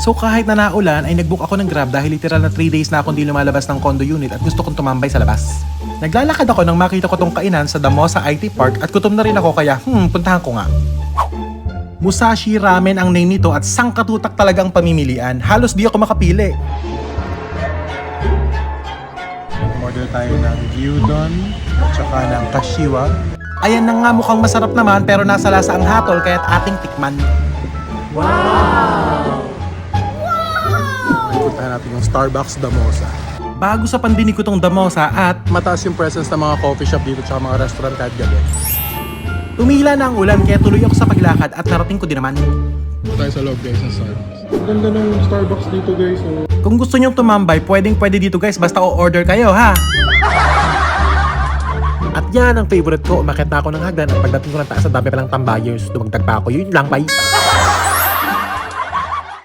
So kahit na naulan ay nagbook ako ng Grab dahil literal na 3 days na akong di lumalabas ng condo unit at gusto kong tumambay sa labas. Naglalakad ako nang makita ko tong kainan sa Damosa IT Park at gutom na rin ako kaya puntahan ko nga. Musashi Ramen ang name nito at sangkatutak talagang pamimilian. Halos di ako makapili. Order tayo ng gyudon at saka ng kashiwa. Ayan na nga, mukhang masarap naman pero nasa lasa ang hatol kaya't ating tikman. Wow! Puntahan natin yung Starbucks Damosa. Bago sa pandinig ko tong Damosa at mataas yung presence ng mga coffee shop dito at mga restaurant kahit gabi. Tumila na ang ulan kaya tuloy ako sa paglakad at narating ko din naman. Tayo sa loob guys ng Starbucks. Ang ganda ng Starbucks dito guys. Kung gusto nyong tumambay, pwede dito guys basta o-order kayo ha. At yan ang favorite ko, umakyat na ako ng hagdan at pagdating ko ng taas ang dami palang tambayers, dumagdag pa ako, yun lang, bye!